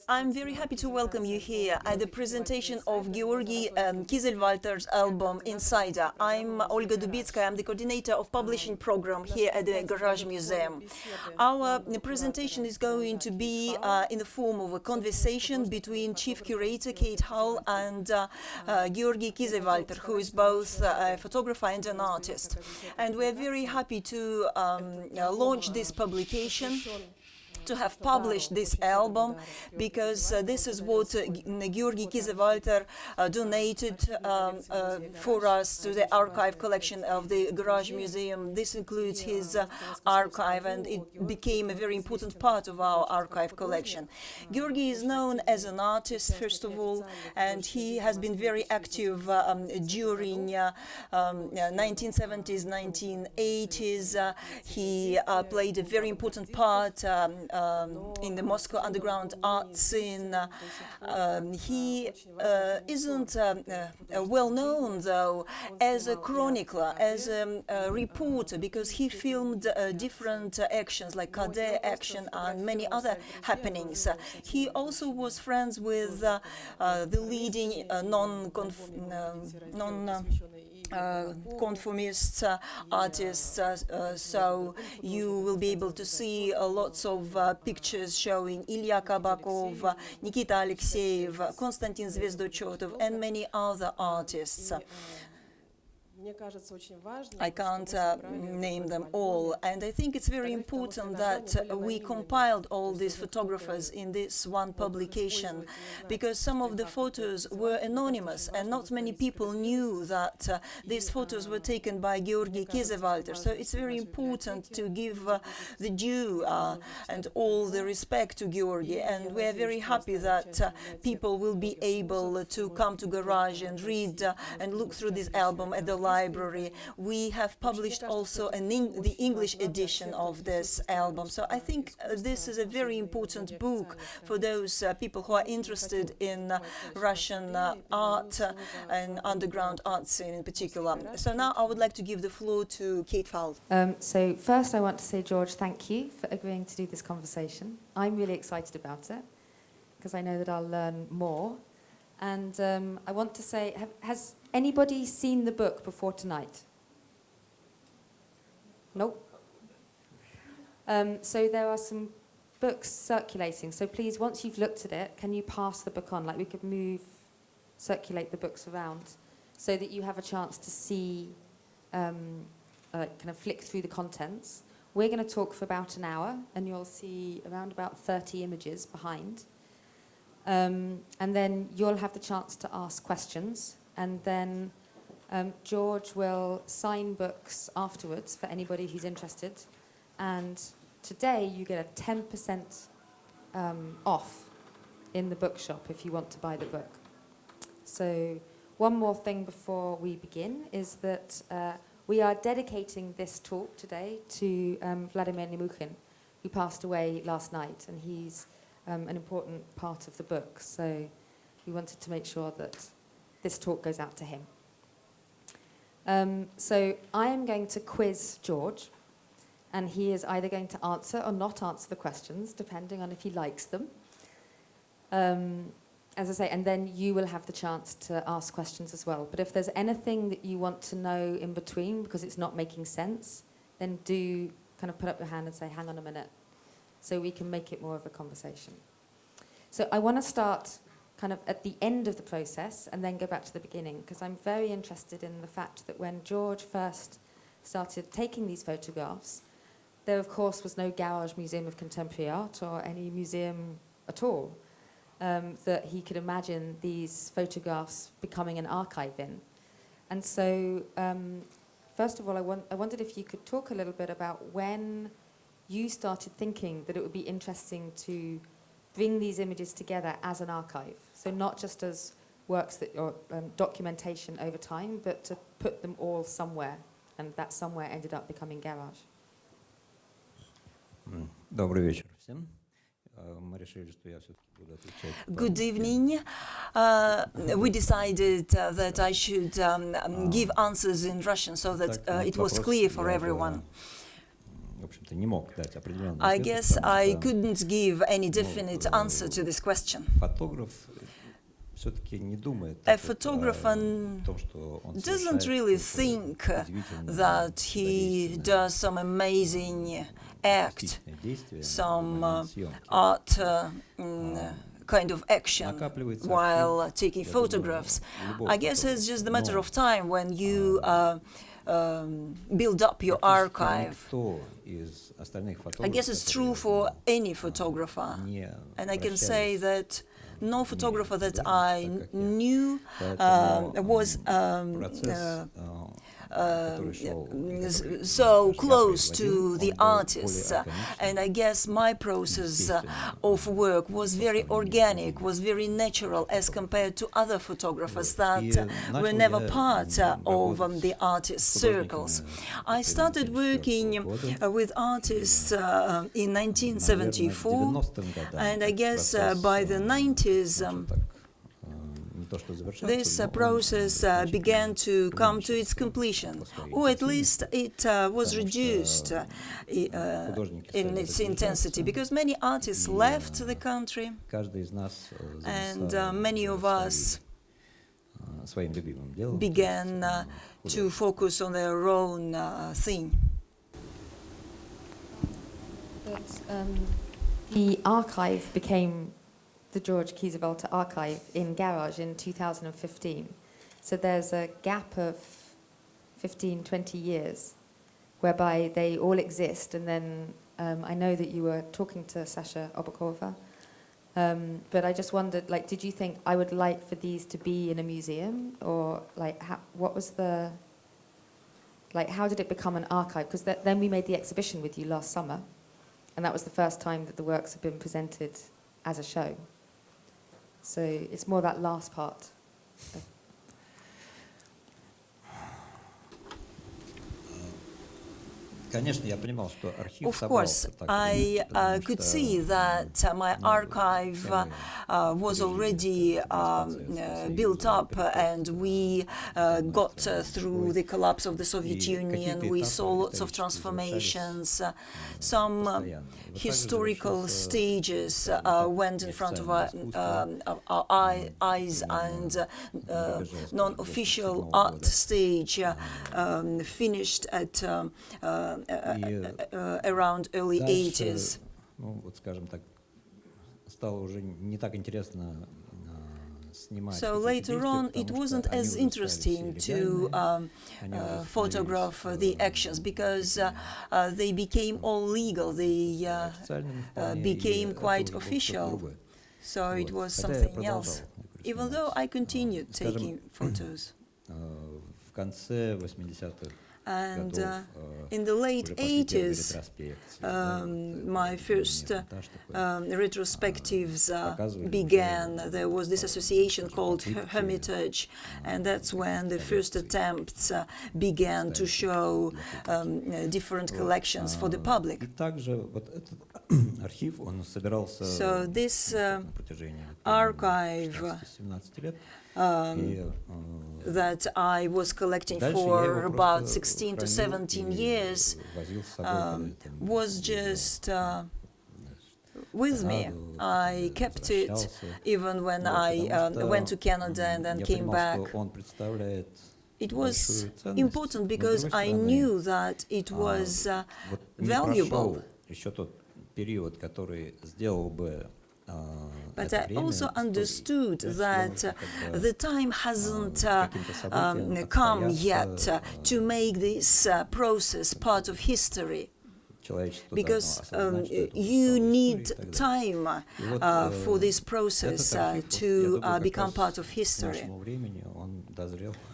I'm very happy to welcome you here at the presentation of Georgy Kiesewalter's album Insider. I'm Olga Dubitskaya. I'm the coordinator of publishing program here at the Garage Museum. Our presentation is going to be in the form of a conversation between Chief Curator Kate Fowle and Georgy Kiesewalter, who is both a photographer and an artist. And we're very happy to launch this publication, to have published this album, because this is what Georgy Kiesewalter donated for us to the archive collection of the Garage Museum. This includes his archive, and it became a very important part of our archive collection. Georgy is known as an artist, first of all, and he has been very active during 1970s, 1980s. He played a very important part in the Moscow underground art scene. He isn't well known, though, as a chronicler, as a reporter, because he filmed different actions like Cadet action and many other happenings. He also was friends with the leading conformist artists, so you will be able to see lots of pictures showing Ilya Kabakov, Nikita Alexeyev, Konstantin Zvezdochotov, and many other artists. I can't name them all, and I think it's very important that we compiled all these photographers in this one publication, because some of the photos were anonymous and not many people knew that these photos were taken by Georgy Kiesewalter. So it's very important to give the due and all the respect to Georgy, and we're very happy that people will be able to come to Garage and read and look through this album at the library. We have published also the English edition of this album. So I think this is a very important book for those people who are interested in Russian art and underground art scene in particular. So now I would like to give the floor to Kate Fowle. So first I want to say, George, thank you for agreeing to do this conversation. I'm really excited about it because I know that I'll learn more. And I want to say, has anybody seen the book before tonight? Nope. So there are some books circulating. So please, once you've looked at it, can you pass the book on? Like we could circulate the books around so that you have a chance to see, kind of flick through the contents. We're going to talk for about an hour, and you'll see around about 30 images behind. And then you'll have the chance to ask questions, and then George will sign books afterwards for anybody who's interested. And today you get a 10% off in the bookshop if you want to buy the book. So one more thing before we begin is that we are dedicating this talk today to Vladimir Nemukhin, who passed away last night, and he's an important part of the book, so we wanted to make sure that this talk goes out to him. So I am going to quiz George, and he is either going to answer or not answer the questions, depending on if he likes them. As I say, and then you will have the chance to ask questions as well. But if there's anything that you want to know in between because it's not making sense, then do kind of put up your hand and say, hang on a minute, so we can make it more of a conversation. So I want to start kind of at the end of the process and then go back to the beginning, because I'm very interested in the fact that when George first started taking these photographs, there of course was no Garage Museum of Contemporary Art or any museum at all that he could imagine these photographs becoming an archive in. And so first of all, I wondered if you could talk a little bit about when you started thinking that it would be interesting to bring these images together as an archive. So not just as works that or documentation over time, but to put them all somewhere, and that somewhere ended up becoming Garage. Добрый вечер всем. Good evening. We decided that I should give answers in Russian so that it was clear for everyone. в общем-то, не мог дать определенный I ответ, guess потому I что couldn't give any definite answer to this question. фотограф все-таки не думает A о photographer том, что он doesn't совершает really какое-то think удивительное, that he чудодейственное, does some amazing act, артистичное действие в some момент съемки. art kind of action Накапливается while архив, taking я думаю, photographs. любого I guess it's just a matter фотографа. of time when you build up your Практически archive. никто из остальных I guess фотографов, it's которые true я for знал, any photographer. не And I can say обращались that no photographer that художники, I так как я. knew Поэтому was процесс, который шел, который so я close производил, to the он был artists. более органичным. And I guess my process of work was very organic, was very natural as compared to other photographers that were never part of the artist circles. I started working with artists in 1974, and I guess by the 90s this process began to come to its completion, or at least it was reduced in its intensity, because many artists left the country, and many of us began to focus on their own thing. But the archive became the George Kiesewalter archive in Garage in 2015. So there's a gap of 15, 20 years whereby they all exist. And then I know that you were talking to Sasha Obakova, but I just wondered, like, did you think I would like for these to be in a museum? Or, like, what was the, like, how did it become an archive? Because then we made the exhibition with you last summer, and that was the first time that the works have been presented as a show. So it's more that last part. Of course, I could see that my archive was already built up, and we got through the collapse of the Soviet Union. We saw lots of transformations. Some historical stages went in front of our eyes, and non-official art stage finished at around early 80s. So later on, it wasn't as interesting to photograph the actions, because they became all legal, they became quite official. So it was something else, even though I continued taking photos. And in the late 80s, my first retrospectives began. There was this association called Hermitage, and that's when the first attempts began to show different collections for the public. So this archive that I was collecting for about 16 to 17 years was just with me. I kept it even when I went to Canada and then came back. It was important because I knew that it was valuable. But I also understood that the time hasn't come yet to make this process part of history, because you need time for this process to become part of history.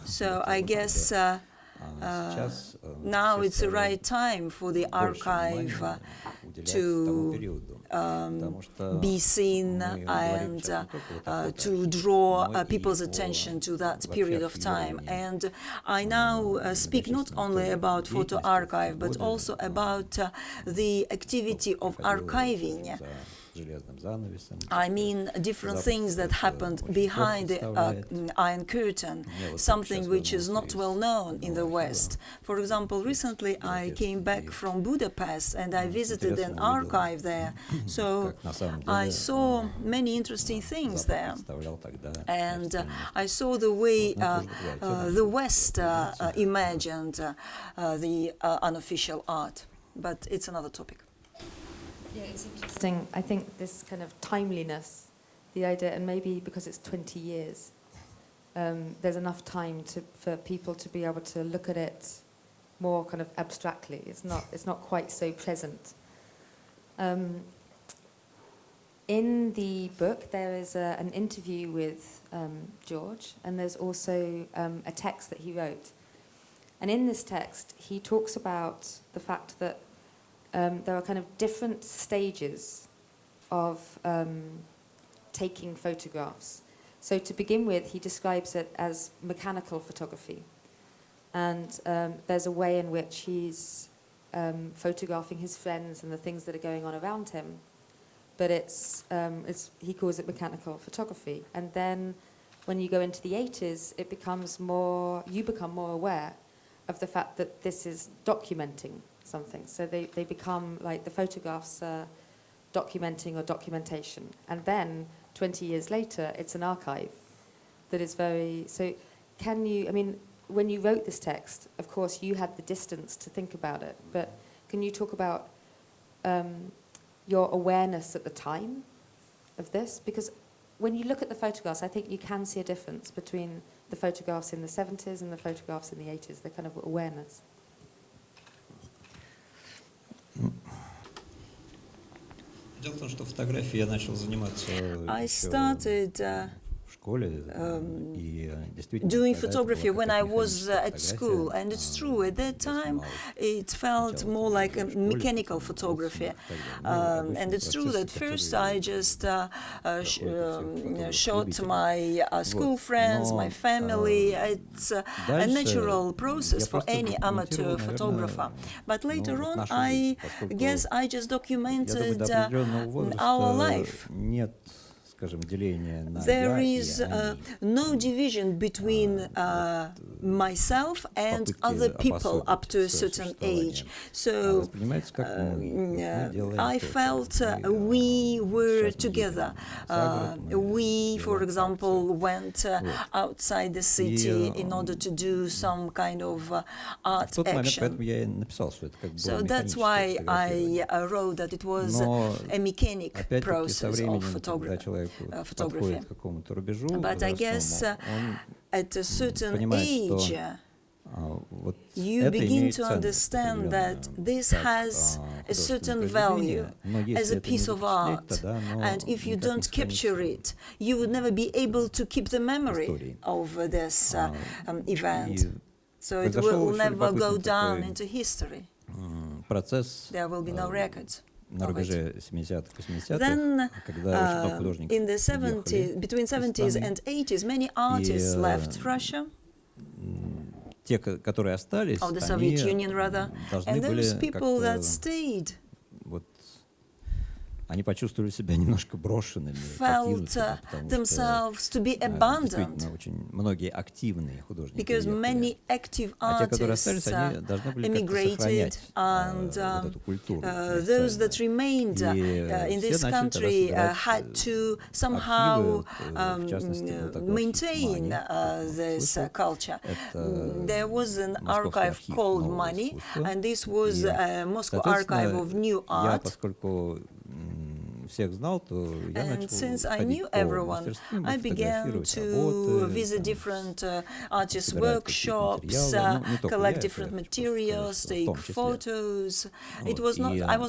So I guess now it's the right time for the archive to be seen and to draw people's attention to that period of time. And I now speak not only about photo archive, but also about the activity of archiving железным занавесом. I mean different things that happened behind the Iron Curtain, something which is not well known in the West. For example, recently I came back from Budapest and I visited an archive there, so I saw many interesting things there. And I saw the way the West imagined the unofficial art, but it's another topic. Yeah, it's interesting. I think this kind of timeliness, the idea, and maybe because it's 20 years, there's enough time for people to be able to look at it more kind of abstractly. It's not quite so present. In the book, there is an interview with George, and there's also a text that he wrote. And in this text, he talks about the fact that there are kind of different stages of taking photographs. So to begin with, he describes it as mechanical photography. And there's a way in which he's photographing his friends and the things that are going on around him. But he calls it mechanical photography. And then when you go into the 80s, you become more aware of the fact that this is documenting something. So they become like the photographs are documenting or documentation. And then 20 years later, it's an archive that is very... So when you wrote this text, of course, you had the distance to think about it. But can you talk about your awareness at the time of this? Because when you look at the photographs, I think you can see a difference between the photographs in the 70s and the photographs in the 80s, the kind of awareness. Дело в том, что фотографией я начал заниматься I started в школе и действительно doing photography when I was at school, and it's true, at that time it felt more like a mechanical photography, and it's true that first I just shot my school friends, my family. It's a natural process for any amateur photographer, but later on I guess I just documented our life. There is no division between myself and other people up to a certain age. So I felt we were together. We, for example, went outside the city in order to do some kind of art action. So that's why I wrote that it was a mechanic process of photography. But I guess at a certain age, you begin to understand that this has a certain value as a piece of art, and if you don't capture it, you would never be able to keep the memory of this event. So it will never go down into history. There will be no records. Then, in the 70s, between 70s and 80s, many artists left Russia, of the Soviet Union rather, and those people that stayed felt themselves to be abandoned, because many active artists emigrated, and those that remained in this country had to somehow maintain this culture. There was an archive called Money, and this was a Moscow archive of new art. And since I knew everyone, I began to visit different artists' workshops, collect different materials, take photos. I was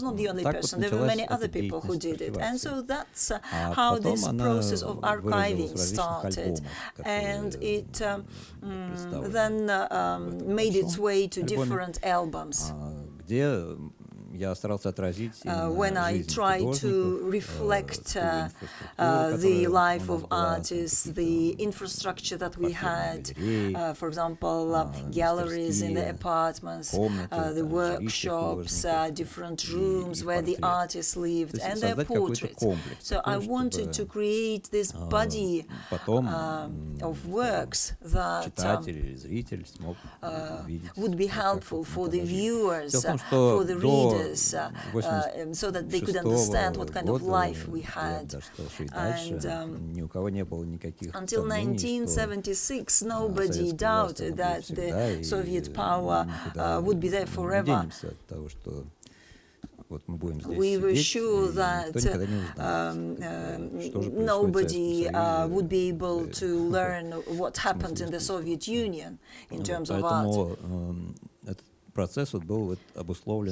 not the only person, there were many other people who did it. And so that's how this process of archiving started. And it then made its way to different albums. when I try to reflect the life of artists, the infrastructure that we had, for example, galleries in the apartments, the workshops, different rooms where the artists lived, and their portraits. So I wanted to create this body of works that would be helpful for the viewers, for the readers, so that they could understand what kind of life we had. And until 1976, nobody doubted that the Soviet power would be there forever. We were sure that nobody would be able to learn what happened in the Soviet Union in terms of art.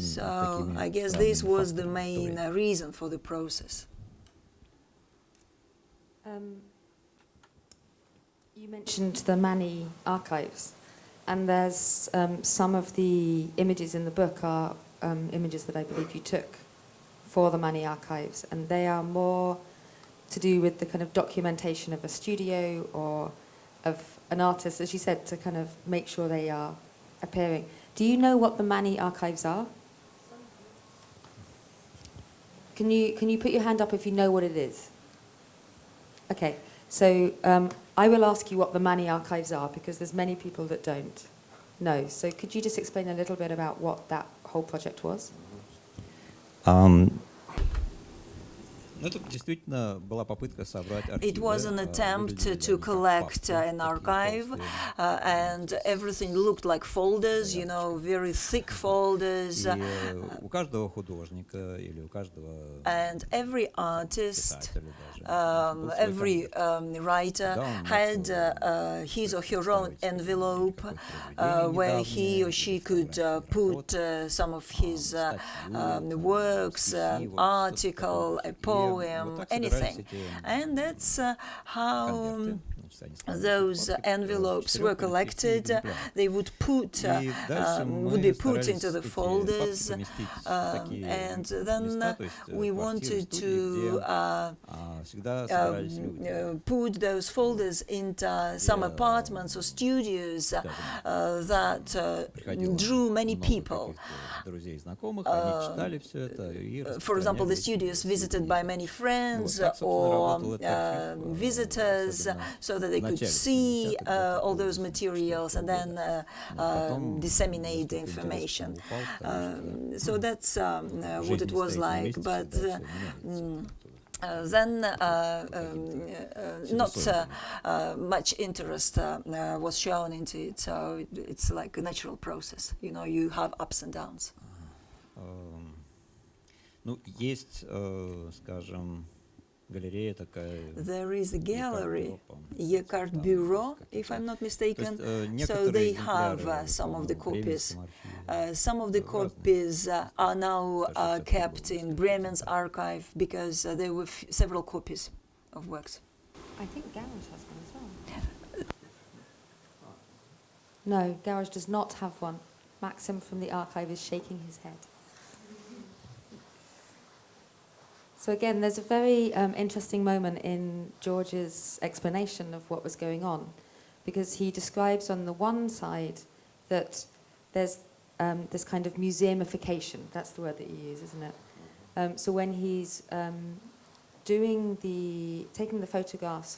So I guess this was the main reason for the process. You mentioned the Mani archives, and there's some of the images in the book are images that I believe you took for the Mani archives, and they are more to do with the kind of documentation of a studio or of an artist, as you said, to kind of make sure they are appearing. Do you know what the Mani archives are? Can you put your hand up if you know what it is? Okay, so I will ask you what the Mani archives are, because there's many people that don't know. So could you just explain a little bit about what that whole project was? It was an attempt to collect an archive, and everything looked like folders, you know, very thick folders. And every artist, every writer had his or her own envelope where he or she could put some of his works, article, a poem, anything. And that's how those envelopes were collected. They would be put into the folders, and then we wanted to put those folders into some apartments or studios that drew many people. For example, the studios visited by many friends or visitors, so that they could see all those materials and then disseminate the information. So that's what it was like. But then not much interest was shown into it, so it's like a natural process. You know, you have ups and downs. There is a gallery, APTART Bureau, if I'm not mistaken, so they have some of the copies. Some of the copies are now kept in Bremen's archive, because there were several copies of works. I think Garage has one as well. No, Garage does not have one. Maxim from the archive is shaking his head. So again, there's a very interesting moment in George's explanation of what was going on, because he describes on the one side that there's this kind of museumification. That's the word that you use, isn't it? So when he's taking the photographs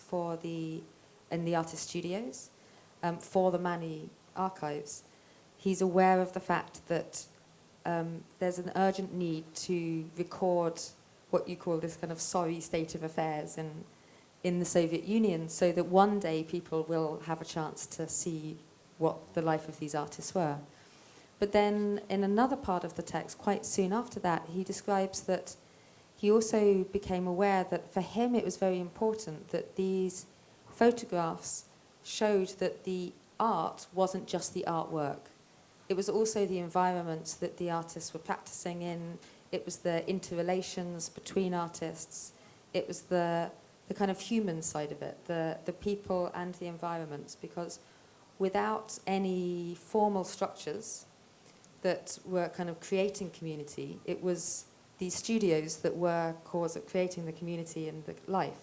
in the artist studios for the Mani archives, he's aware of the fact that there's an urgent need to record what you call this kind of sorry state of affairs in the Soviet Union, so that one day people will have a chance to see what the life of these artists were. But then in another part of the text, quite soon after that, he describes that he also became aware that for him it was very important that these photographs showed that the art wasn't just the artwork. It was also the environments that the artists were practicing in. It was the interrelations between artists. It was the kind of human side of it, the people and the environments, because without any formal structures, that were kind of creating community. It was these studios that were cause of creating the community and the life.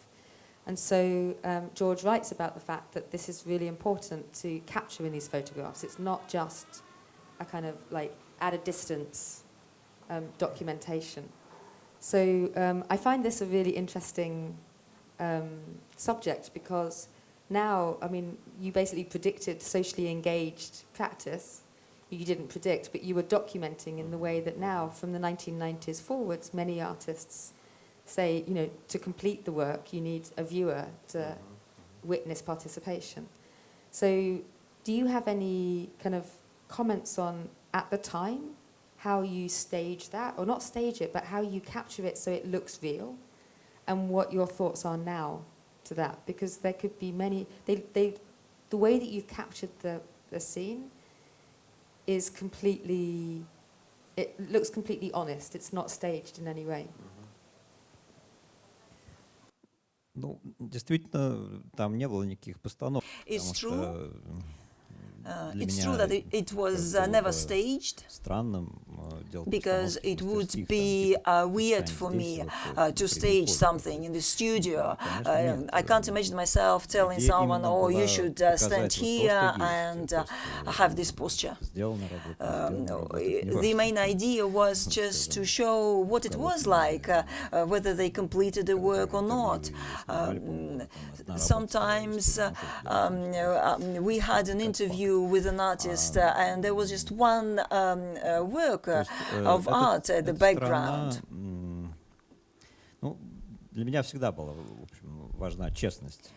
And so George writes about the fact that this is really important to capture in these photographs. It's not just a kind of like at a distance documentation. So I find this a really interesting subject because now, I mean, you basically predicted socially engaged practice. You didn't predict, but you were documenting in the way that now, from the 1990s forwards, many artists say, you know, to complete the work, you need a viewer to witness participation. So do you have any kind of comments on, at the time, how you stage that, or not stage it, but how you capture it so it looks real, and what your thoughts are now to that? Because there could be many, the way that you've captured the scene is completely, it looks completely honest. It's not staged in any way. Ну, действительно, там не было никаких постановок. It's потому true. что для It's меня true that it was было never бы staged, странным делать because постановки it в would мастерских, be там, типа, weird «Стань for здесь, me вот, to прими stage позу something какую-то». in the studio. Конечно, нет. I can't imagine myself telling Идея someone, именно oh, you была should показать stand вот то, here что and есть. То есть, have this posture. сделана работа, не сделана работа, это не The важно. main idea was just to show what it was like, whether they completed the work or not. Sometimes we had an interview with an artist, and there was just one work of art at the background. Ну, для меня всегда была, в общем, важна честность.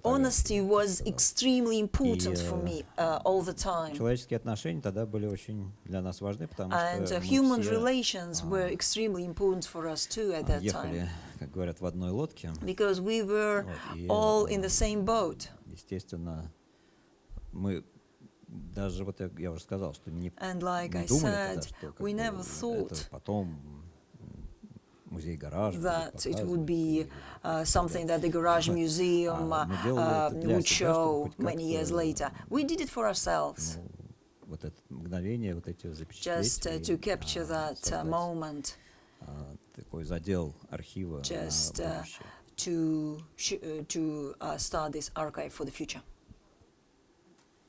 Honesty was extremely important for me all the time. Человеческие отношения тогда были очень для нас важны, потому что And мы human все relations were extremely important for us too at that ехали, time, как говорят, в одной лодке. because we were Вот, и, all in the same boat. естественно, мы даже, вот я уже сказал, что не And like I думали тогда, said, что как we бы never это thought потом музей гараж будет that it would be показывать, something that the Garage Museum мы делали это для would себя, чтобы show хоть many years как-то, later. We did it for ourselves, ну, вот это мгновение, вот эти just запечатлеть to и, capture that создать, moment, такой задел архива just на будущее. to start this archive for the future.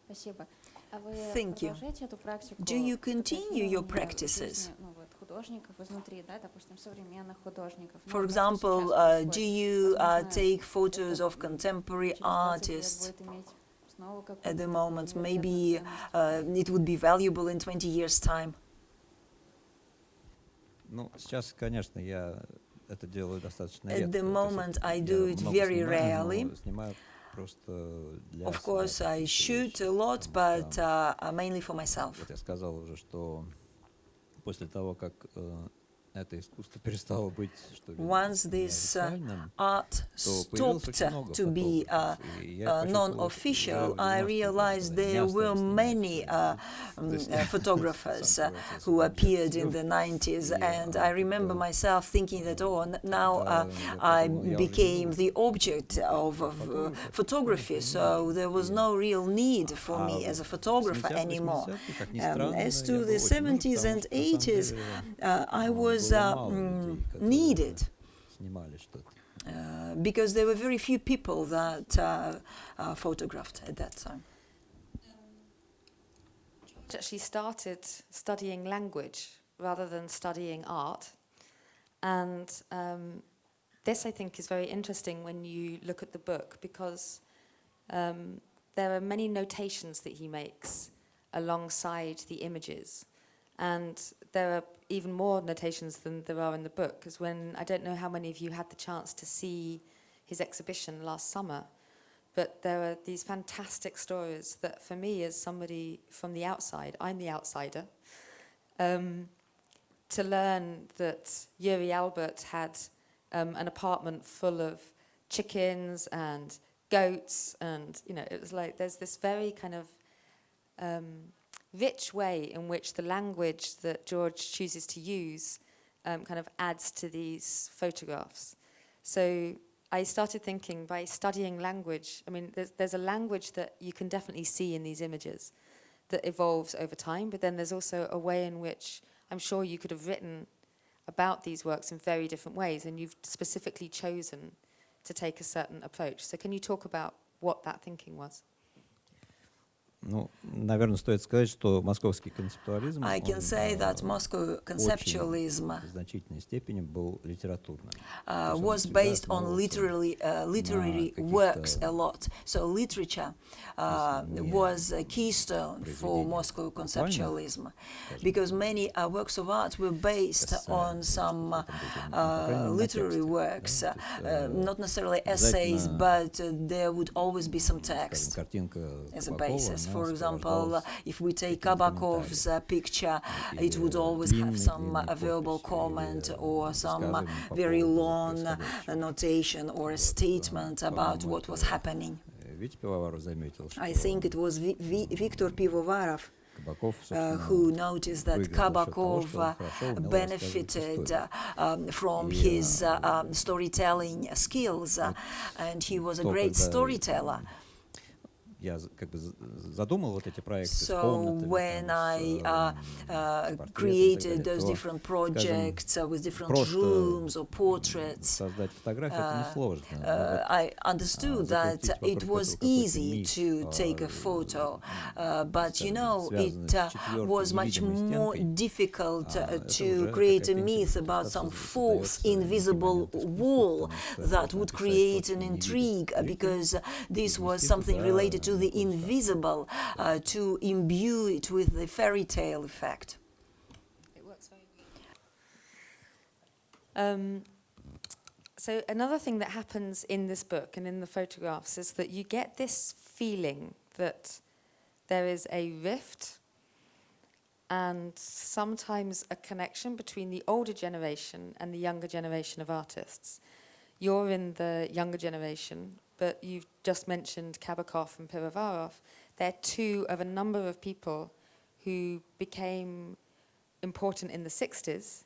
Спасибо. А вы Thank you. продолжаете эту практику Do you continue your фотографирования practices? жизни, ну, вот, художников изнутри, да, допустим, современных художников? Ну, For то, что example, сейчас do происходит. you Возможно, take photos это of contemporary через 20 лет artists будет иметь снова какую-то at the такую moment? невероятную Maybe ценность. it would be valuable in 20 years' time. Ну, сейчас, конечно, я это делаю достаточно At редко. the То есть moment, I я do it много very снимаю, rarely. но снимаю просто для Of себя course, I какие-то shoot вещи, a lot, потому but что, mainly for myself. вот я сказал уже, что после того, как это искусство перестало быть, что ли, Once this неофициальным, art то появилось stopped очень много to be фотографов, и я почувствовал non-official, уже в I 90-е годы, realized когда не there were остались many снимать, то есть photographers сам процесс who уже appeared in всё. the 90s, И, and I remember когда myself thinking that, now я I подумал, я уже не became буду the object of фотографом, photography, so there was no real need for me as a photographer anymore. как ни странно, As я to был the очень нужен, 70s потому and что, на самом 80s, деле, I was было мало людей, которые needed. снимали что-то. Because there were very few people that photographed at that time. Actually started studying language rather than studying art. And this, I think, is very interesting when you look at the book, because there are many notations that he makes alongside the images. And there are even more notations than there are in the book, because I don't know how many of you had the chance to see his exhibition last summer, but there are these fantastic stories that, for me, as somebody from the outside, I'm the outsider, to learn that Yuri Albert had an apartment full of chickens and goats, and, it was like there's this very kind of rich way in which the language that George chooses to use kind of adds to these photographs. So I started thinking, by studying language, I mean, there's a language that you can definitely see in these images, that evolves over time, but then there's also a way in which I'm sure you could have written about these works in very different ways, and you've specifically chosen to take a certain approach. So can you talk about what that thinking was? Ну, наверное, стоит сказать, что московский концептуализм, I can say that Moscow conceptualism в значительной степени был литературным. was based on literary works a lot. So literature was a keystone for Moscow conceptualism, because many works of art were based on some literary works, not necessarily essays, but there would always be some text as a basis. For example, if we take Kabakov's picture, it would always have some verbal comment or some very long notation or a statement about what was happening. I think it was Viktor Pivovarov who noticed that Kabakov benefited from his storytelling skills, and he was a great storyteller. So when I created those different projects with different rooms or portraits, I understood that it was easy to take a photo, but you know, it was much more difficult to create a myth about some false invisible wall that would create an intrigue, because this was something related to the invisible, to imbue it with the fairy tale effect. It works very well. So another thing that happens in this book and in the photographs is that you get this feeling that there is a rift and sometimes a connection between the older generation and the younger generation of artists. You're in the younger generation, but you've just mentioned Kabakov and Pivovarov. They're two of a number of people who became important in the 60s.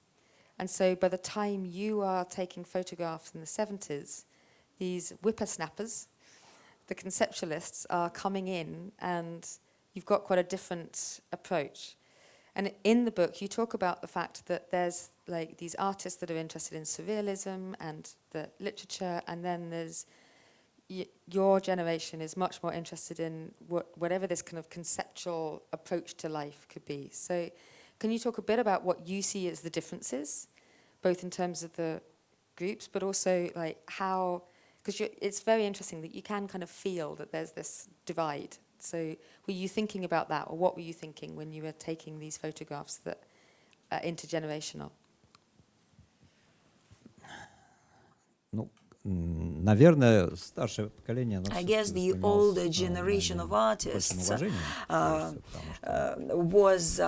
And so by the time you are taking photographs in the 70s, these whippersnappers, the conceptualists, are coming in, and you've got quite a different approach. And in the book, you talk about the fact that there's like these artists that are interested in surrealism and the literature, and then there's your generation is much more interested in whatever this kind of conceptual approach to life could be. So can you talk a bit about what you see as the differences, both in terms of the groups, but also like how, because it's very interesting that you can kind of feel that there's this divide. So were you thinking about that, or what were you thinking when you were taking these photographs that are intergenerational? Наверное, старшее поколение, I guess the older generation of artists was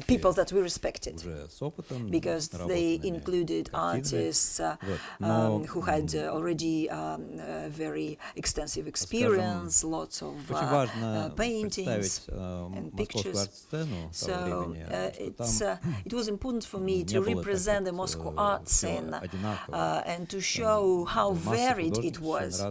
people that we respected, because they included artists who had already very extensive experience, lots of paintings and pictures. So it was important for me to represent the Moscow art scene and to show how varied it was.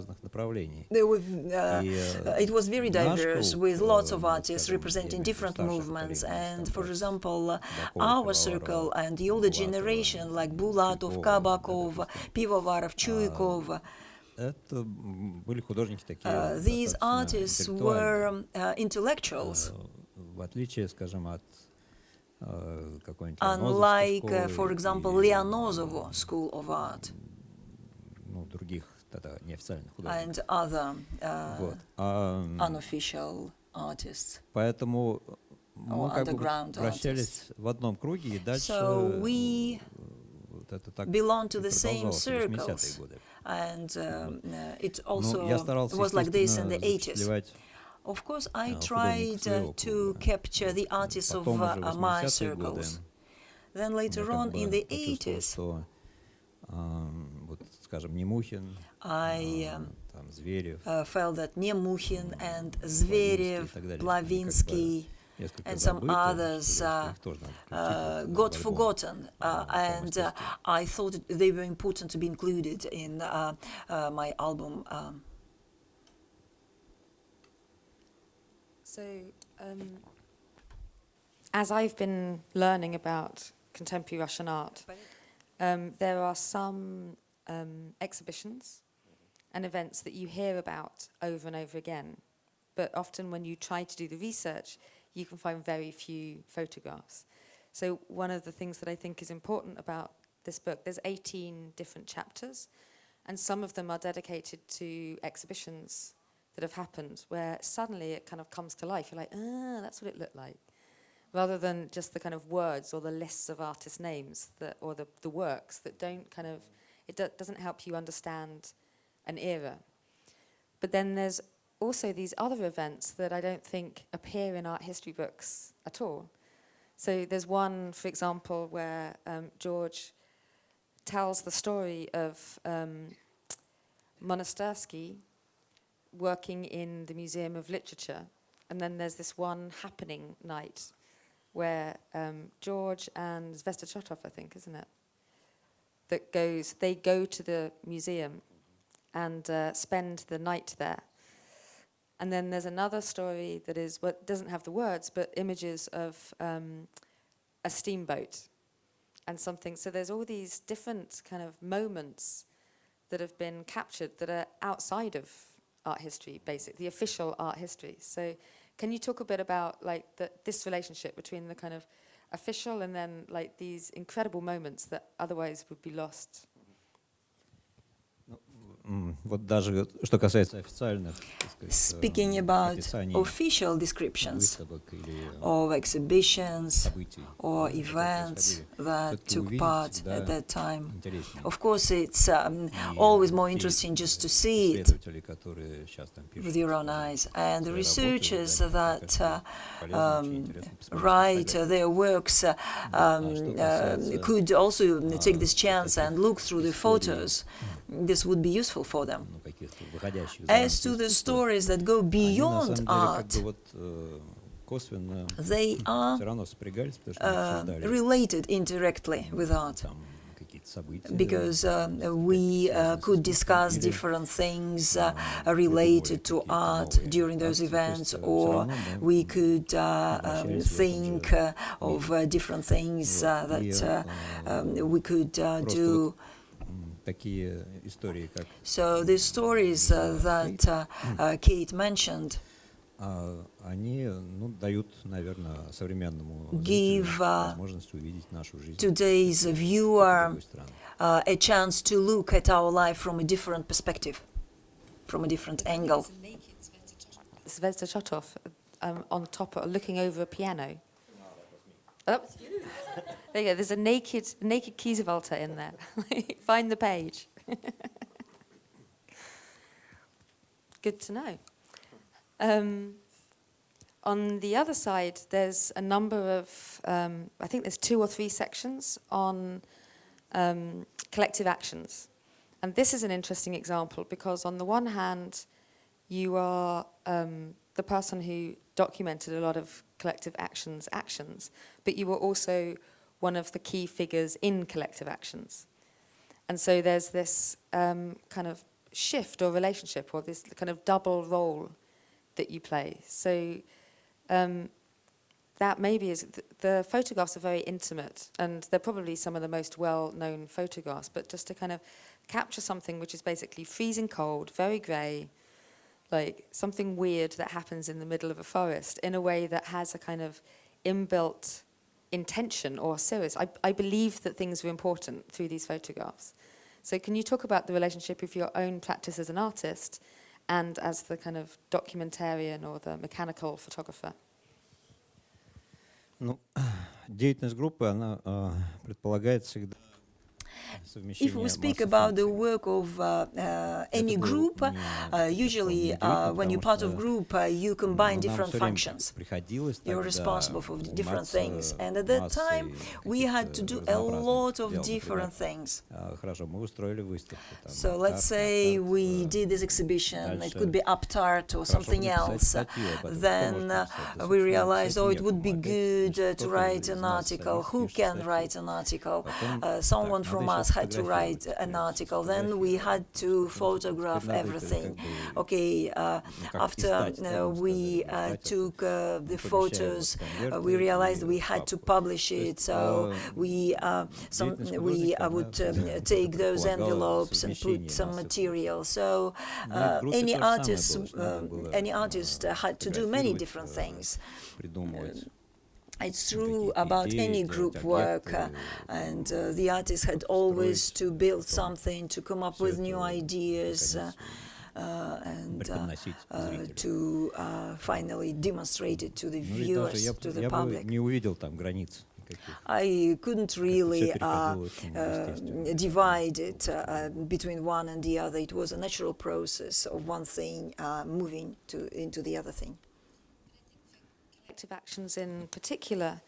It was very diverse, with lots of artists representing different movements. And for example, our circle and the older generation, like Bulatov, Kabakov, Pivovarov, Chuikov, these artists were intellectuals. Unlike, for example, Lianozovo School of Art and other unofficial artists or underground artists. So we belong to the same circles, and it also was like this in the 80s. Of course, I tried to capture the artists of my circles. Then later on, in the 80s, I felt that Nemuhin and Zverev, Blavinsky, and some others got forgotten, and I thought they were important to be included in my album. So, as I've been learning about contemporary Russian art, there are some exhibitions and events that you hear about over and over again. But often when you try to do the research, you can find very few photographs. So one of the things that I think is important about this book, there's 18 different chapters, and some of them are dedicated to exhibitions that have happened, where suddenly it kind of comes to life. You're like, that's what it looked like. Rather than just the kind of words or the lists of artist names that, or the works that don't kind of, doesn't help you understand an era. But then there's also these other events that I don't think appear in art history books at all. So there's one, for example, where George tells the story of Monastersky working in the Museum of Literature. And then there's this one happening night where George and Zvesta Chotov, I think, isn't it? They go to the museum and spend the night there. And then there's another story that is, doesn't have the words, but images of a steamboat and something. So there's all these different kind of moments that have been captured that are outside of art history, basically, the official art history. So can you talk a bit about like this relationship between the kind of official and then like these incredible moments that otherwise would be lost? Вот даже что касается официальных, так сказать, Speaking about описаний official descriptions выставок или of exhibitions событий, or которые events происходили, that всё-таки took увидеть part всегда at that time. интереснее. Of course, it's И always more те interesting just to see it исследователи, которые сейчас там пишут with your own eyes. And the свои работы, researchers да, that мне кажется, полезно, очень интересно посмотреть write фотографии. their works что касается, could also take this chance and look through the историй, photos. This would be useful for them. ну, каких-то выходящих за As рамки to the искусства, stories that go они на beyond самом деле как art, бы вот косвенно they are все равно сопрягались, потому что мы обсуждали related indirectly with art. там какие-то события. Because we could discuss different things related to art during those events, or we could think of different things that we could do. Такие истории, как So the stories that Kate mentioned они, ну, дают, наверное, современному give зрителю возможность увидеть нашу жизнь today's с viewer другой стороны. a chance to look at our life from a different perspective, from a different angle. Zvesta Chotov on top, looking over a piano. Oh, there you go. There's a naked Kiesewalter in there. Find the page. Good to know. On the other side, there's a number of, I think there's 2 or 3 sections on collective actions. And this is an interesting example because on the one hand, you are the person who documented a lot of collective actions, but you were also one of the key figures in collective actions. And so there's this kind of shift or relationship or this kind of double role that you play. So that maybe is, the photographs are very intimate and they're probably some of the most well-known photographs, but just to kind of capture something which is basically freezing cold, very grey, like something weird that happens in the middle of a forest in a way that has a kind of inbuilt intention or serious. I believe that things are important through these photographs. So can you talk about the relationship of your own practice as an artist and as the kind of documentarian or the mechanical photographer? Ну, деятельность группы, она предполагает всегда If we speak about the work of any group, usually when you're part of group, you combine different functions. You're responsible for different things. And at that time, we had to do a lot of different things. So let's say we did this exhibition, it could be APTART or something else. Then we realized, oh, it would be good to write an article. Who can write an article? Someone from us had had to write an article. Then we had to photograph everything. Okay, after we took the photos, we realized we had to publish it. So we would take those envelopes and put some material. So any artist had to do many different things. It's true about any group work, and the artist had always to build something, to come up with new ideas, and to finally demonstrate it to the viewers, to the public. I couldn't really divide it between one and the other. It was a natural process of one thing moving into the other thing. Collective actions in particular,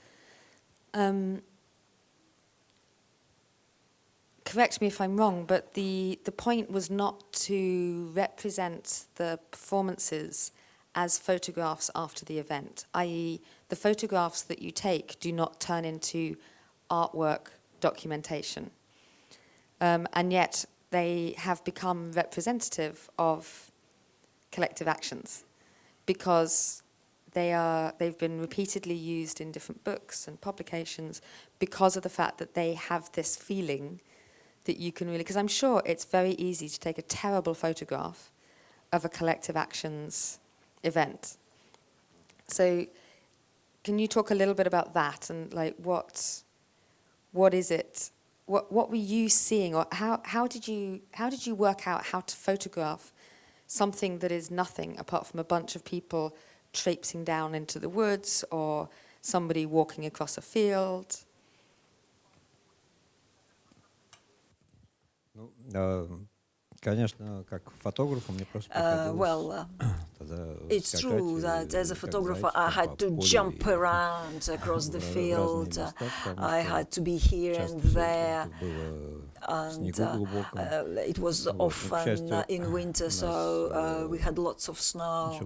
correct me if I'm wrong, but the point was not to represent the performances as photographs after the event, i.e. the photographs that you take do not turn into artwork documentation. And yet they have become representative of collective actions because they've been repeatedly used in different books and publications because of the fact that they have this feeling that you can really, because I'm sure it's very easy to take a terrible photograph of a collective actions event. So can you talk a little bit about that and like what is it? What were you seeing, or how did you work out how to photograph something that is nothing apart from a bunch of people traipsing down into the woods or somebody walking across a field? Конечно, как фотографу мне просто приходилось it's true that as a photographer I had to jump around across the field. I had to be here and there, and it was often in winter, so we had lots of snow.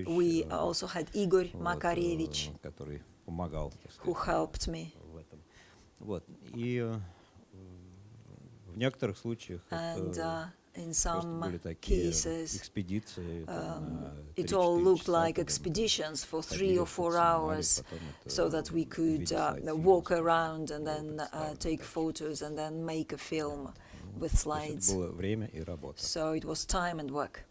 We also had Igor Makarevich, who helped me. And in some cases, it all looked like expeditions for 3 or 4 hours, so that we could walk around and then take photos and then make a film with slides. So it was time and work.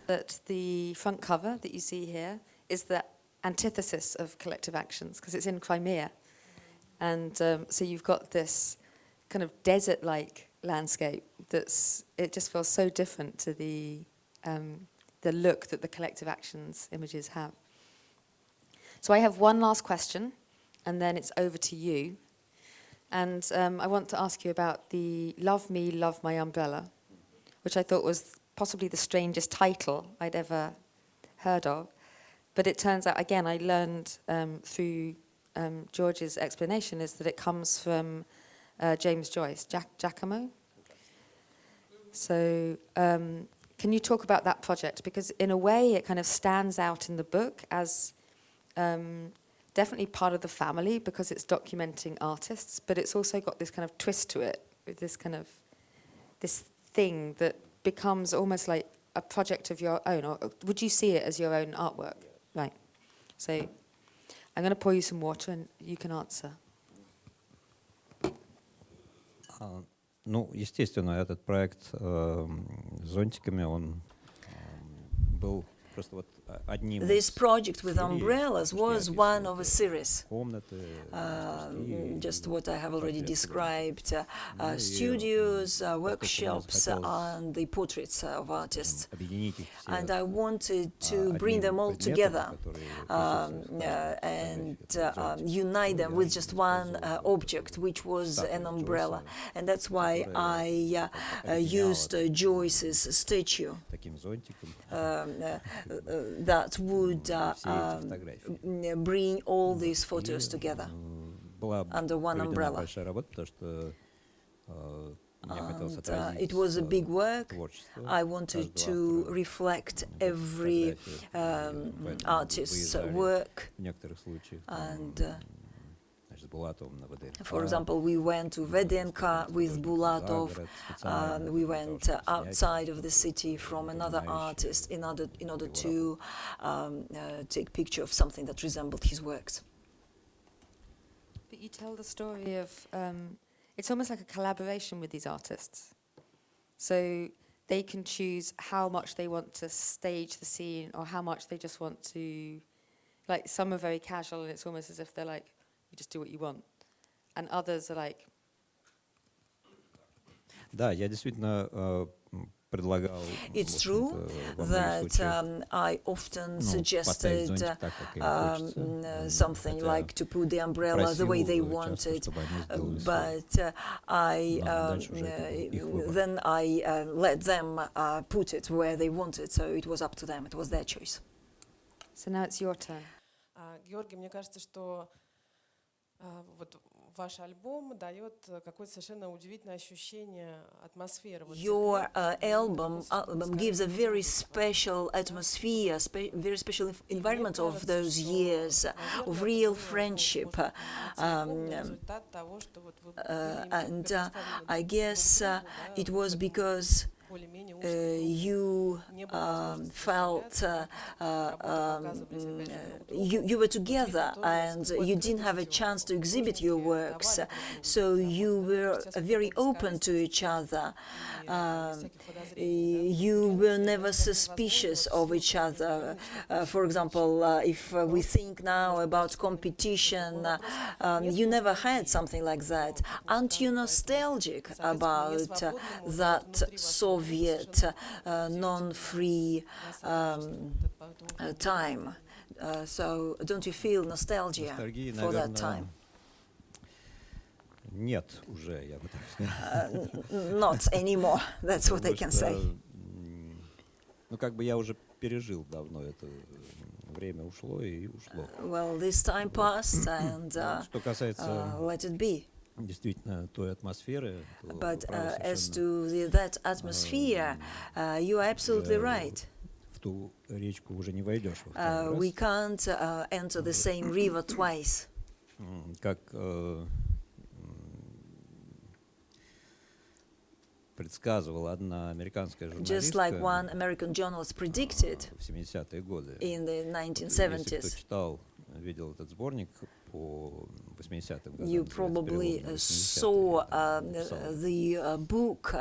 That the front cover that you see here is the antithesis of collective actions because it's in Crimea. And so you've got this kind of desert-like landscape it just feels so different to the look that the collective actions images have. So I have one last question, and then it's over to you. And I want to ask you about the Love Me, Love My Umbrella, which I thought was possibly the strangest title I'd ever heard of. But it turns out, again, I learned through George's explanation is that it comes from James Joyce, Giacomo. So can you talk about that project? Because in a way it kind of stands out in the book as definitely part of the family because it's documenting artists, but it's also got this kind of twist to it, with this kind of, this thing that becomes almost like a project of your own, or would you see it as your own artwork? Right. So I'm going to pour you some water and you can answer. Ну, естественно, этот проект с зонтиками, он был просто вот одним из... This project with umbrellas was one of a series. Just what I have already described, studios, workshops, and the portraits of artists. And I wanted to bring them all together and unite them with just one object, which was an umbrella. And that's why I used Joyce's statue that would bring all these photos together under one umbrella. And it was a big work. I wanted to reflect every artist's work, and Булатовым на ВДНХ. For example, we went to Vedenka with Bulatov. We went outside of the city from another artist in order to take picture of something that resembled his works. But you tell the story of, it's almost like a collaboration with these artists. So they can choose how much they want to stage the scene or how much they just want to, like some are very casual and it's almost as if they're like, you just do what you want. And others are like... Да, я действительно предлагал. It's true that I often suggested something like to put the umbrella the way they wanted, but then I let them put it where they wanted, so it was up to them, it was their choice. So now it's your turn. Георгий, мне кажется, что вот ваш альбом дает какое-то совершенно удивительное ощущение атмосферы. Your album gives a very special atmosphere, very special environment of those years of real friendship. And I guess it was because you felt you were together and you didn't have a chance to exhibit your works, so you were very open to each other. You were never suspicious of each other. For example, if we think now about competition, you never had something like that. Aren't you nostalgic about that Soviet non-free time? So don't you feel nostalgia for that time? Нет, уже, я бы так сказал. Not anymore, that's what I can say. Ну, как бы я уже пережил давно это время, ушло и ушло. Well, this time passed, and Что касается let it be. действительно той атмосферы, But as to that atmosphere, you are absolutely right. в ту речку уже не войдешь во We второй can't enter the same river twice. раз. Как предсказывала одна американская Just like журналистка one American journalist predicted в 70-е годы. in the Если кто 1970s. читал, видел этот сборник по 80-м годам. You называется probably «Перелом 80-е», saw написал. the book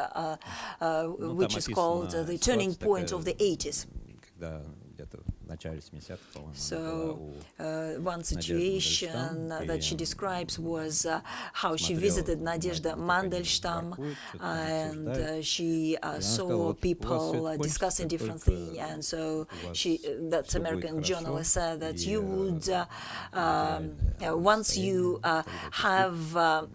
Ну, which там is called описана The Turning ситуация Point такая, of the 80s. когда где-то в начале 70-х, по-моему, So она была one situation that she describes was how she visited Nadezhda Mandelstam, and she saw people discussing different things, and so that American journalist said that you would, once you have a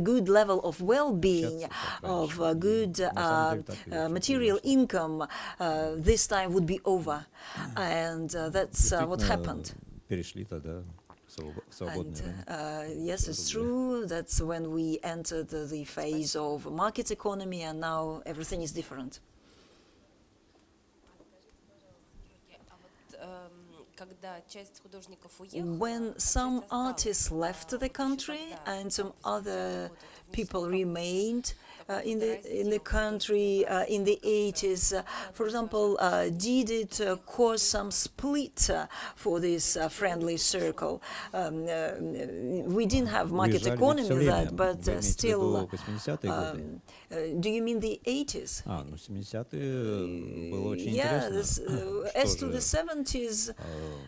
good level of well-being, of a good material income, this time would be over. And that's what happened. перешли тогда в свободное время. Yes, it's true. That's when we entered the phase of market economy, and now everything is different. When some artists left the country and some other people remained in the country in the 80s, for example, did it cause some split for this friendly circle? We didn't have market economy then, but still. Do you mean the 80s? Ну 70-е было очень Yeah, интересно. as to the 70s,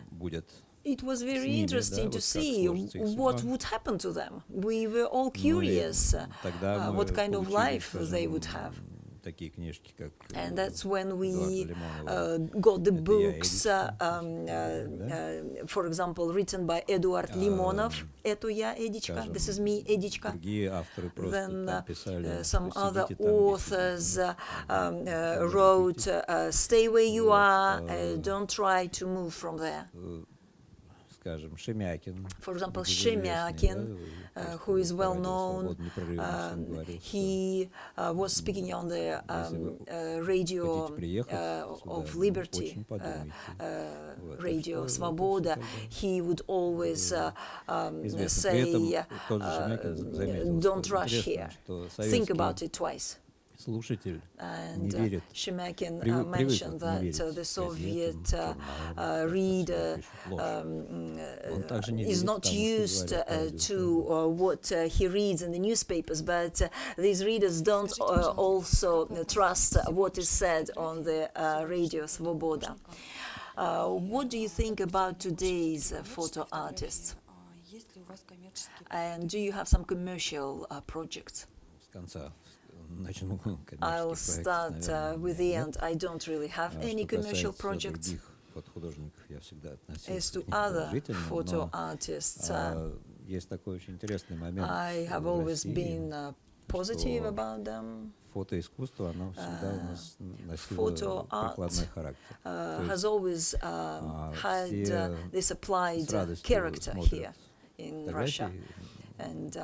будет. it was very ними, interesting да, to вот как see сложится их what судьба. would happen to them. We were all Ну и curious тогда мы what kind of получили, life скажем, they would have. такие книжки, как And that's when we Эдуарда Лимонова. got the Это я, books, Эдичка, for example, written by Eduard Limonov. Это я, Эдичка. скажем, This is me, Эдичка. Другие авторы просто Then там писали, some что other сидите там, где authors wrote, stay where you are, don't try to move from there. скажем, Шемякин. For example, известный, Shemyakin, да, who is well радио known, «Свобода» непрерывно всем говорил, что he was speaking on the radio хотите приехать сюда, of очень Liberty подумайте. Вот. Radio Svoboda, he would always say, don't rush here, think about it twice. And Shemekin mentioned that the Soviet reader is not used to what he reads in the newspapers, but these readers don't also trust what is said on the Radio Svoboda. What do you think about today's photo artists? And do you have some commercial projects? I'll start with the end. I don't really have any commercial projects. As to other photo artists, I have always been positive about them. Photo art has always had this applied character here in Russia, and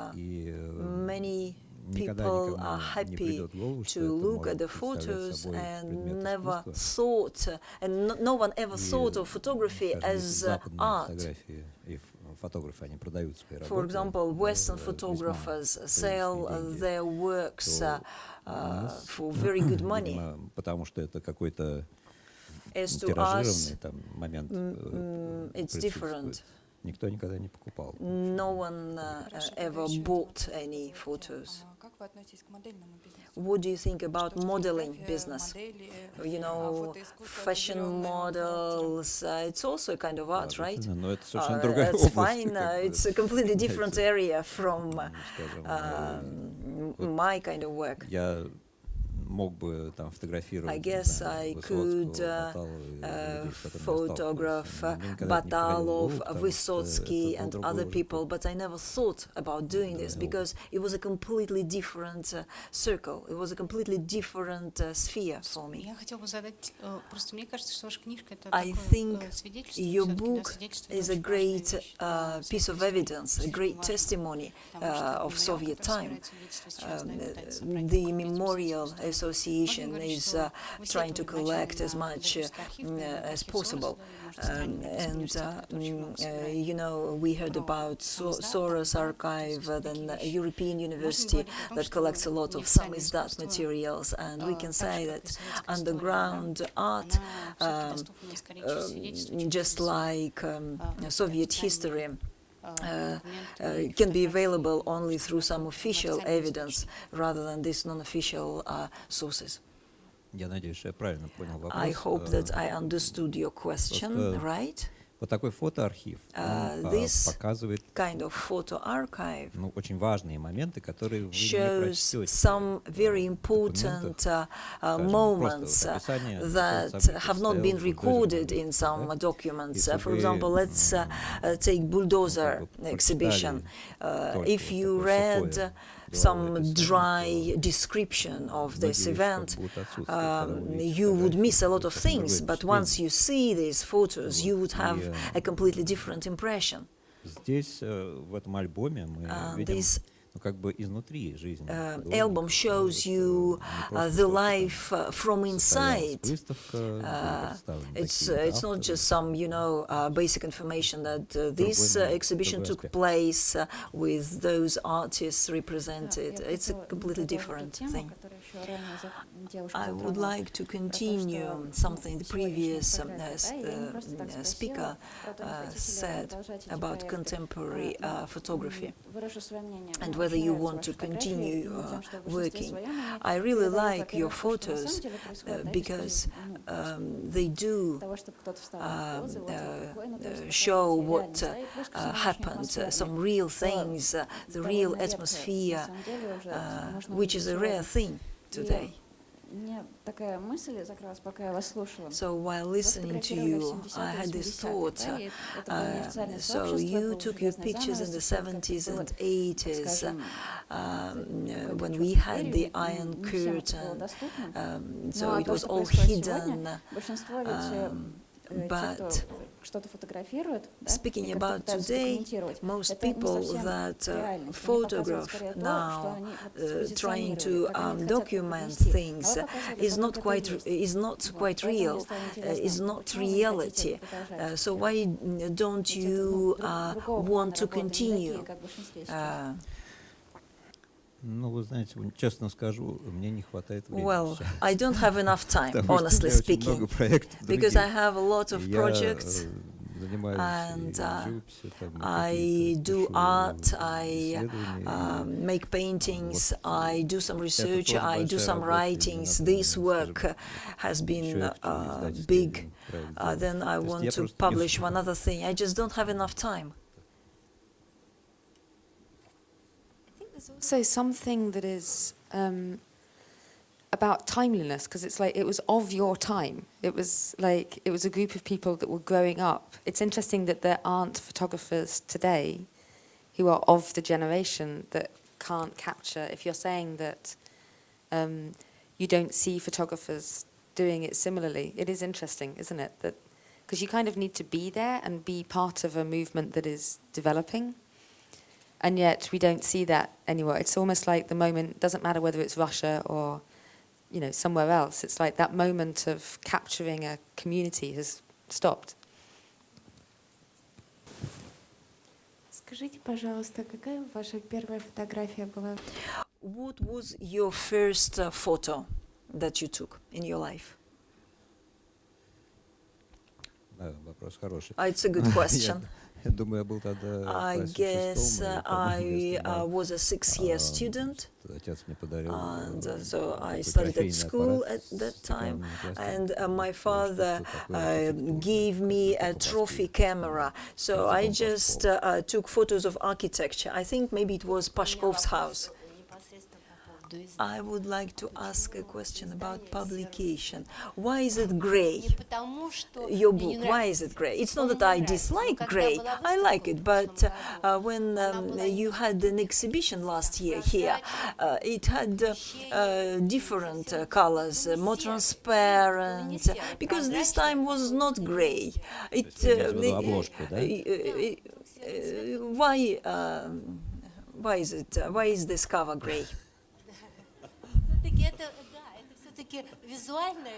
many people are happy to look at the photos and never thought, and no one ever thought of photography as art. For example, Western photographers sell their works for very good money. As to us, it's different. No one ever bought any photos. What do you think about modeling business? You know, fashion models, it's also a kind of art, right? That's fine, it's a completely different area from my kind of work. I guess I could photograph Batalov, Vysotsky and other people, but I never thought about doing this because it was a completely different circle. It was a completely different sphere for me. I think your book is a great piece of evidence, a great testimony of Soviet time. The Memorial Association is trying to collect as much as possible. You know, we heard about Soros Archive, then a European university that collects a lot of samizdat materials, and we can say that underground art, just like Soviet history, can be available only through some official evidence rather than these non-official sources. I hope that I understood your question right. This kind of photo archive shows some very important moments that have not been recorded in some documents. For example, let's take Bulldozer exhibition. If you read some dry description of this event, you would miss a lot of things, but once you see these photos, you would have a completely different impression. This album shows you the life from inside. It's not just some, you know, basic information that this exhibition took place with those artists represented. It's a completely different thing. I would like to continue something the previous speaker said about contemporary photography and whether you want to continue working. I really like your photos because they do show what happened, some real things, the real atmosphere, which is a rare thing today. So while listening to you, I had this thought. So you took your pictures in the 70s and 80s when we had the Iron Curtain. So it was all hidden. But что-то фотографируют, да, Speaking и как-то about пытаются today, документировать, most это не people совсем that реальность. Они показывают photograph скорее то, что now, они вот trying спозиционировали, to как они хотят document преподнести. things, А вы показывали is то, not как это quite есть. is not Вот. quite Поэтому real, мне стало интересно, is not почему вы не хотите reality. это продолжать So делать? why don't Ведь это, you другого want плана to работы, не такие, continue? как в большинстве сейчас. Ну, вы знаете, честно скажу, мне не хватает времени Well, сейчас. I don't have enough time, Потому что у honestly меня очень много speaking, проектов because I других. have a lot И of я projects. занимаюсь And и живописью, там, и I какие-то do пишу art, I исследования. make paintings, Вот, I do some это research, тоже I do большая some работа, и мне writings. надо, This work скажем, has еще been активнее издательский big. один проект делать. Then I То есть want я to просто не publish one успеваю. other thing. I just don't have enough time. I think there's also something that is about timeliness, because it's like it was of your time. It was like it was a group of people that were growing up. It's interesting that there aren't photographers today who are of the generation that can't capture. If you're saying that you don't see photographers doing it similarly, it is interesting, isn't it? That because you kind of need to be there and be part of a movement that is developing. And yet we don't see that anymore. It's almost like the moment, doesn't matter whether it's Russia or, you know, somewhere else. It's like that moment of capturing a community has stopped. Скажите, пожалуйста, какая ваша первая фотография была? What was your first photo that you took in your life? Да, вопрос хороший. It's a good question. Я думаю, я был тогда в I классе guess шестом, и, по-моему, я I снимал, was a 6-year student. Отец мне подарил And so I такой studied at трофейный school аппарат at that с time, стеклянными and пластинками. my Вот, father что-то такое архитектурное, gave me a какие-то trophy компостские camera. So I компостские. just took photos of architecture. I think maybe it was Pashkov's house. I would like to ask a question about publication. Why is it gray? Your book, why is it gray? It's not that I dislike gray, I like it, but when you had an exhibition last year here, it had different colors, more transparent, because this time was not gray. It, why is this cover gray? Все-таки это, да, это все-таки визуальное.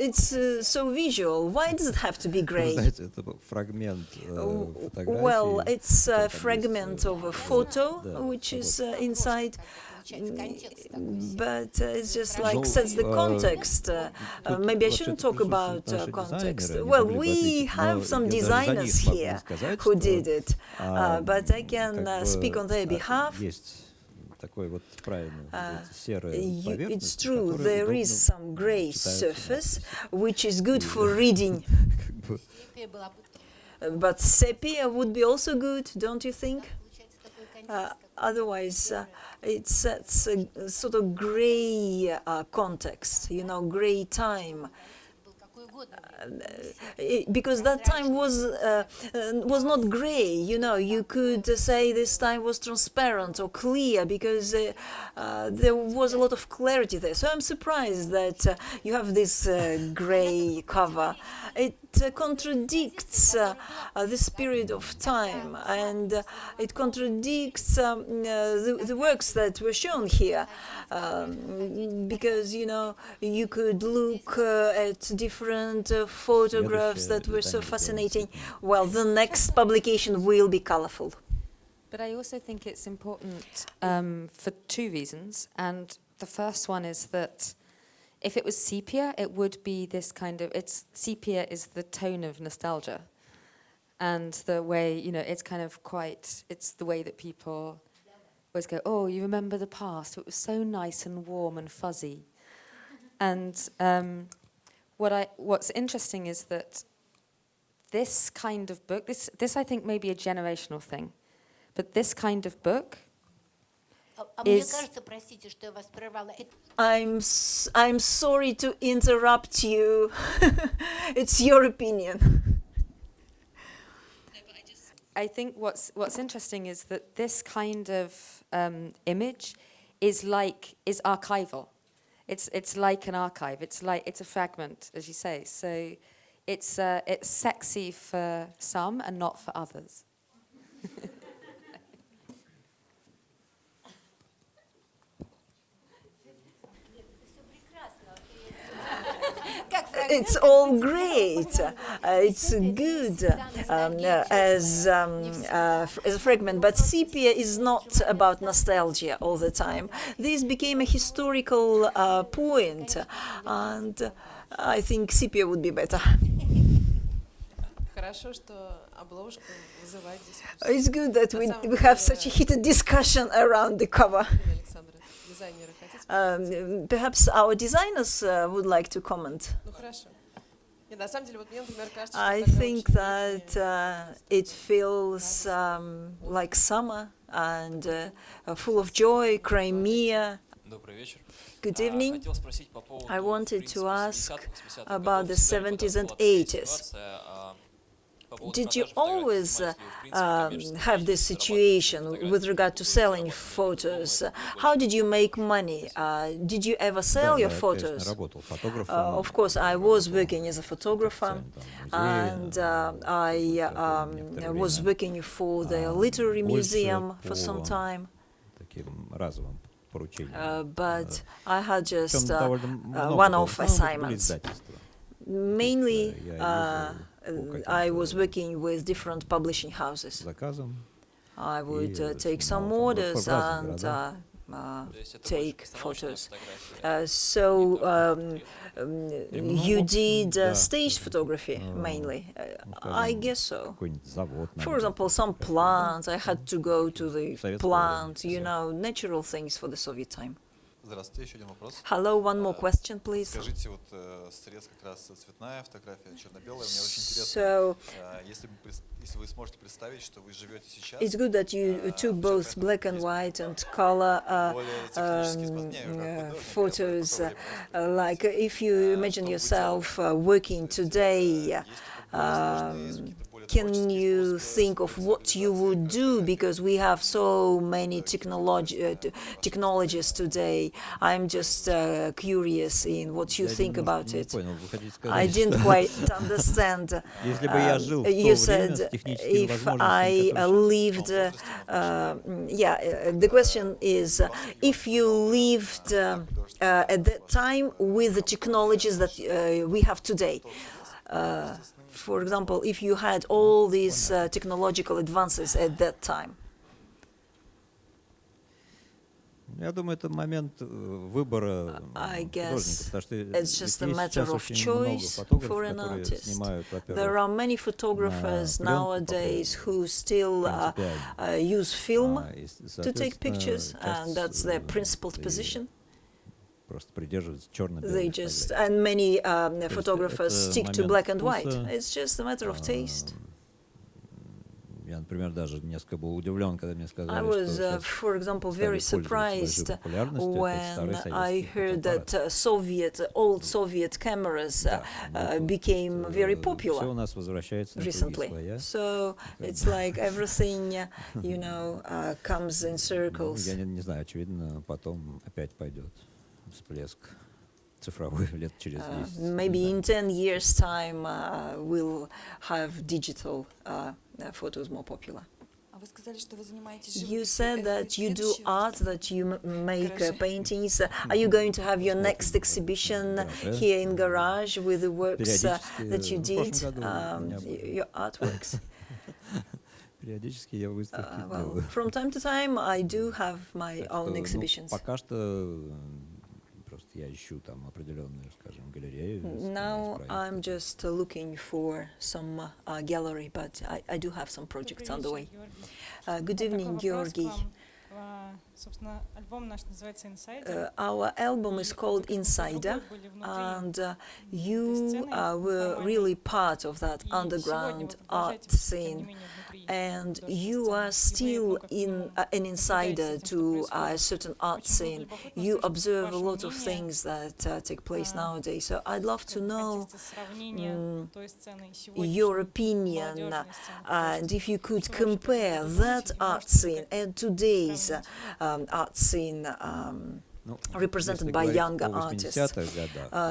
It's so visual. Why does it have to be gray? Знаете, это фрагмент фотографии. Well, it's a там есть, fragment of a photo, да, which is вот. inside, Получается, контекст такой. but it's just like Ну, sets the context. тут Maybe I вообще shouldn't это talk about наши context. дизайнеры, они Well, могли бы we ответить, have но some я даже за designers них могу не here сказать, who что, did it, but I can как бы, speak on their behalf. Есть такой вот правильный серая It's поверхность, true, которая there удобно is some gray читается surface, надпись. which is good for reading. Как бы, Сепия была бы, But sepia would be also good, don't you think? получается, такой контекст. Otherwise, it sets a sort of gray context, you know, gray time. Был какой угодно. Because that time was not gray, you know. You could say this time was transparent or clear because there was a lot of clarity there. So I'm surprised that you have this gray cover. It contradicts the spirit of time, and it contradicts the works that were shown here, because, you know, you could look at different photographs that were so fascinating. Well, the next publication will be colorful. But I also think it's important for two reasons. And the first one is that if it was sepia, it would be this kind of, sepia is the tone of nostalgia. And the way, you know, it's kind of quite, it's the way that people always go, oh, you remember the past, it was so nice and warm and fuzzy. And what's interesting is that this kind of book, this I think may be a generational thing, but this kind of book Мне is... кажется, простите, что я вас прервала. I'm sorry to interrupt you. It's your opinion. I think what's interesting is that this kind of image is archival. It's like an archive. It's a fragment, as you say. So it's sexy for some and not for others. It's all great. It's good as a fragment, but sepia is not about nostalgia all the time. This became a historical point, and I think sepia would be better. Хорошо, что обложка вызывает дискуссию. It's good that we have such a heated discussion around the cover. Александра, дизайнеры, хотите? Perhaps our designers would like to comment. Ну хорошо. Нет, на самом деле, вот мне, например, кажется, I что тогда think очень that it feels like summer and full of joy, Crimea. Добрый вечер. Good evening. Хотел спросить по поводу, I wanted в принципе, to ask 70-х, 80-х about the годов. Всегда ли 70s and была такая 80s. ситуация, по поводу Did you продажи фотографий? always Снимались ли вы, в принципе, коммерческие have this деньги, situation зарабатывали with regard to фотографии, selling зарабатывали photos? больше? How did you make money? Did you ever sell your Я, photos? конечно, работал фотографом. Of course, I was working as a photographer, and I was working for the literary museum for some time. Таким разовым поручением. But I had Причем just довольно много one-off было. В основном это были assignments. издательства. Mainly, Я ездил по I каким-то was working with different publishing houses. заказам. I would take some снимал там orders в разных and городах. То есть это take больше постановочная photos. фотография. So you в общем, did да. stage photography mainly? I скажем, guess so. Какой-нибудь завод. For наверное, example, some plants, I had to go to the Советское plant, время. you know, natural things for the Soviet time. Здравствуйте, еще один вопрос. Hello, one more question, please. Скажите, вот срез как раз цветная фотография, черно-белая, мне очень интересно. So Если вы сможете представить, что вы живете сейчас, it's good that you took both black and white and color более технически позднее, как photos. художник, какое Like if you imagine yourself working today, can you think of what you would do? Because we have so many technologies today. I'm just curious in what you Я think немножко about не it. понял. Вы хотите I сказать, didn't что quite understand. если бы я жил в то You время said с техническими if возможностями, I которые lived, the question is if you lived at that time with the technologies that we have today. For example, if you had all these technological advances at that time. Я думаю, это момент выбора I художника, guess потому что it's just a есть matter сейчас of очень много choice фотографов, for an которые artist. снимают, There во-первых, are many photographers пленку nowadays who still принципиально. use film И, to take pictures, and that's their principled position. Просто придерживаются черно-белой They just, фотографии. and many есть photographers это stick to момент black and white. вкуса. It's just a matter of taste. Я, например, даже несколько был удивлен, когда мне I сказали, was, что for example, стали very пользоваться surprised большой популярностью. Это when старые I советские heard фотоаппараты. that old Soviet cameras Да, ну, тут, became very всё у popular нас возвращается на круги recently. своя. So it's like everything, you know, comes in Ну, circles. я не знаю, очевидно, потом опять пойдет всплеск цифровой лет через 10. Maybe in 10 years' time we'll have digital photos more popular. А вы сказали, что вы занимаетесь You said that you do art, that you make paintings. Are you going to have your next exhibition here in Garage with the works that you did, your artworks? Периодически я выставки Well, делаю. from time to time, I do have my Так own что, exhibitions. пока что просто я ищу там определенную, скажем, галерею. Now I'm just looking for some gallery, but I do have some projects on the way. Good evening, Georgi. Собственно, альбом наш называется «Инсайдер». Our album is called Insider, and you were really part of that underground art scene, and you are still an insider to a certain art scene. You observe a lot of things that take place nowadays, so I'd love to know your opinion, and if you could compare that art scene and today's art scene represented by younger artists.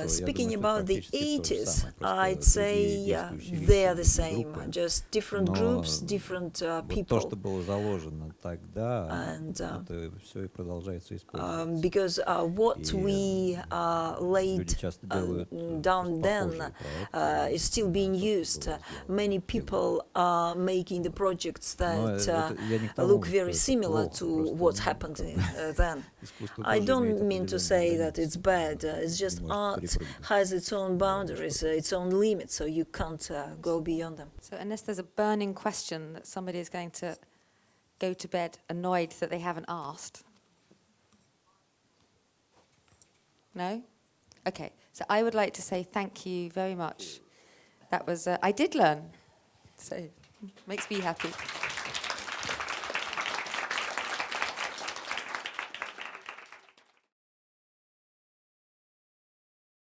Speaking about the 80s, I'd say they are the same, just different groups, different people. And because what we laid down then is still being used. Many people are making the projects that look very similar to what happened then. I don't mean to say that it's bad. It's just art has its own boundaries, its own limits, so you can't go beyond them. So unless there's a burning question that somebody is going to go to bed annoyed that they haven't asked. No? Okay. So I would like to say thank you very much. That was, I did learn. So makes me happy.